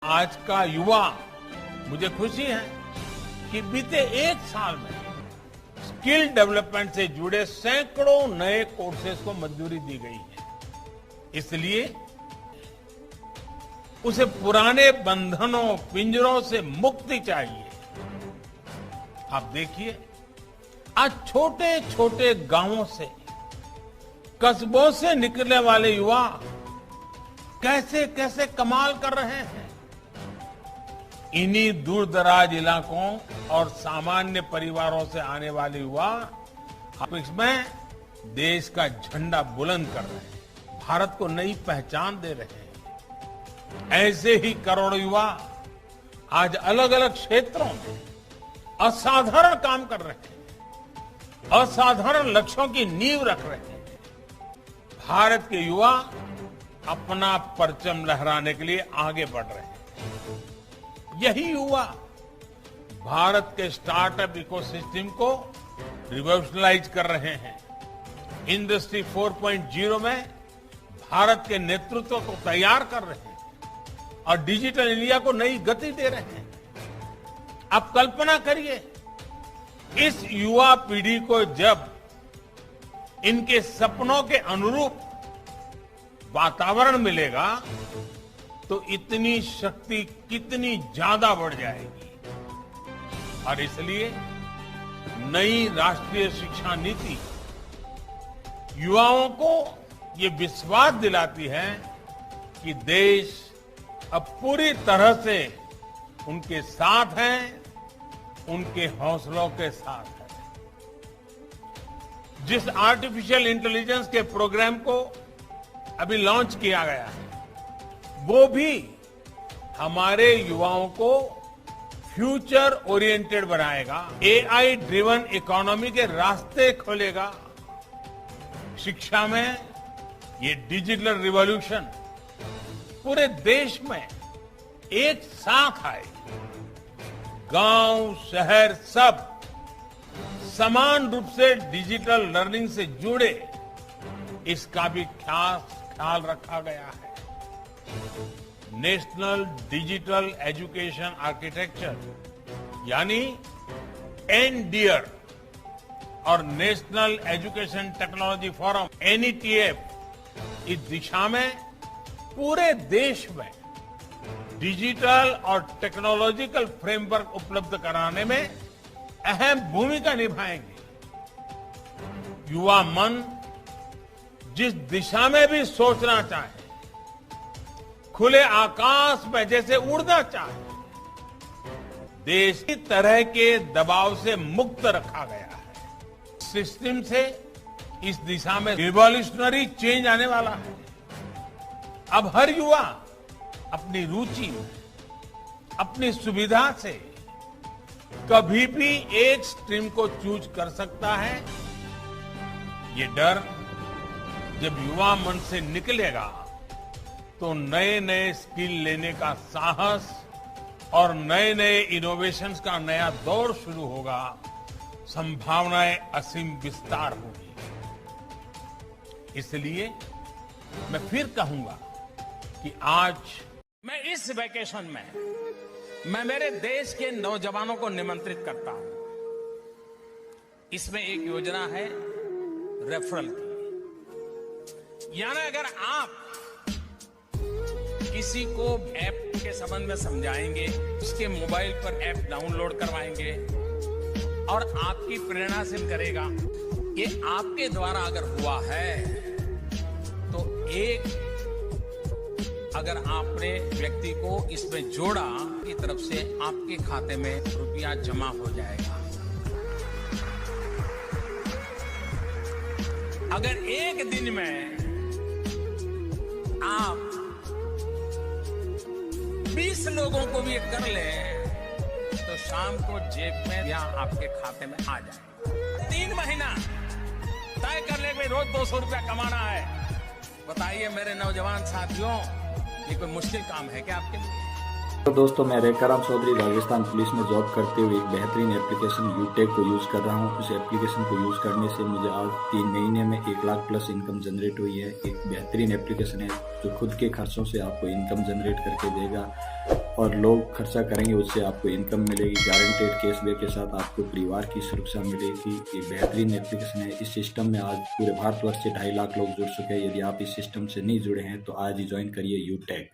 आज का युवा, मुझे खुशी है कि बीते एक साल में स्किल डेवलपमेंट से जुड़े सैकड़ों नए कोर्सेज को मंजूरी दी गई है। इसलिए उसे पुराने बंधनों, पिंजरों से मुक्ति चाहिए। आप देखिए, आज छोटे छोटे गांवों से, कस्बों से निकलने वाले युवा कैसे कैसे कमाल कर रहे हैं। इन्हीं दूर दराज इलाकों और सामान्य परिवारों से आने वाले युवा अब इसमें देश का झंडा बुलंद कर रहे हैं, भारत को नई पहचान दे रहे हैं। ऐसे ही करोड़ों युवा आज अलग अलग क्षेत्रों में असाधारण काम कर रहे हैं, असाधारण लक्ष्यों की नींव रख रहे हैं। भारत के युवा अपना परचम लहराने के लिए आगे बढ़ रहे हैं। यही युवा भारत के स्टार्टअप इकोसिस्टम को रिवॉल्यूशनलाइज कर रहे हैं। इंडस्ट्री 4.0 में भारत के नेतृत्व को तैयार कर रहे हैं और डिजिटल इंडिया को नई गति दे रहे हैं। आप कल्पना करिए, इस युवा पीढ़ी को जब इनके सपनों के अनुरूप वातावरण मिलेगा तो इतनी शक्ति कितनी ज्यादा बढ़ जाएगी। और इसलिए नई राष्ट्रीय शिक्षा नीति युवाओं को ये विश्वास दिलाती है कि देश अब पूरी तरह से उनके साथ है, उनके हौसलों के साथ है। जिस आर्टिफिशियल इंटेलिजेंस के प्रोग्राम को अभी लॉन्च किया गया है, वो भी हमारे युवाओं को फ्यूचर ओरिएंटेड बनाएगा, एआई ड्रिवन इकोनॉमी के रास्ते खोलेगा। शिक्षा में ये डिजिटल रिवॉल्यूशन पूरे देश में एक साथ आए। गांव, शहर सब समान रूप से डिजिटल लर्निंग से जुड़े, इसका भी ख्याल रखा गया है। नेशनल डिजिटल एजुकेशन आर्किटेक्चर यानी एनडीआर और national education technology forum NETF इस दिशा में पूरे देश में डिजिटल और टेक्नोलॉजिकल फ्रेमवर्क उपलब्ध कराने में अहम भूमिका निभाएंगे। युवा मन जिस दिशा में भी सोचना चाहे, खुले आकाश में जैसे उड़ना चाहे, देश की तरह के दबाव से मुक्त रखा गया है। सिस्टम से इस दिशा में रिवॉल्यूशनरी चेंज आने वाला है। अब हर युवा अपनी रुचि में, अपनी सुविधा से कभी भी एक स्ट्रीम को चूज कर सकता है। ये डर जब युवा मन से निकलेगा तो नए नए स्किल लेने का साहस और नए नए इनोवेशंस का नया दौर शुरू होगा। संभावनाएं असीम विस्तार होगी। इसलिए मैं फिर कहूंगा कि आज मैं इस वेकेशन में मैं मेरे देश के नौजवानों को निमंत्रित करता हूं। इसमें एक योजना है रेफरल की। यानी अगर आप किसी को ऐप के संबंध में समझाएंगे, उसके मोबाइल पर ऐप डाउनलोड करवाएंगे और आपकी प्रेरणा से करेगा, ये आपके द्वारा अगर हुआ है तो अगर आपने व्यक्ति को इसमें जोड़ा की तरफ से आपके खाते में रुपया जमा हो जाएगा। अगर एक दिन में आप 20 लोगों को भी कर ले तो शाम को जेब में या आपके खाते में आ जाए। 3 महीना तय कर ले भाई, रोज 200 रुपया कमाना है। बताइए मेरे नौजवान साथियों, ये कोई मुश्किल काम है क्या आपके लिए? तो दोस्तों, मैं रेखाराम चौधरी राजस्थान पुलिस में जॉब करते हुए एक बेहतरीन एप्लीकेशन यूटेक को यूज़ कर रहा हूं। इस एप्लीकेशन को यूज़ करने से मुझे आज 3 महीने में 1 लाख प्लस इनकम जनरेट हुई है। एक बेहतरीन एप्लीकेशन है जो खुद के खर्चों से आपको इनकम जनरेट करके देगा। और लोग खर्चा करेंगे उससे आपको इनकम मिलेगी। गारंटेड कैशबैक के साथ आपको परिवार की सुरक्षा मिलेगी। ये बेहतरीन एप्लीकेशन है। इस सिस्टम में आज पूरे भारतवर्ष से 2.5 लाख लोग जुड़ चुके हैं। यदि आप इस सिस्टम से नहीं जुड़े हैं तो आज ही ज्वाइन करिए यूटेक।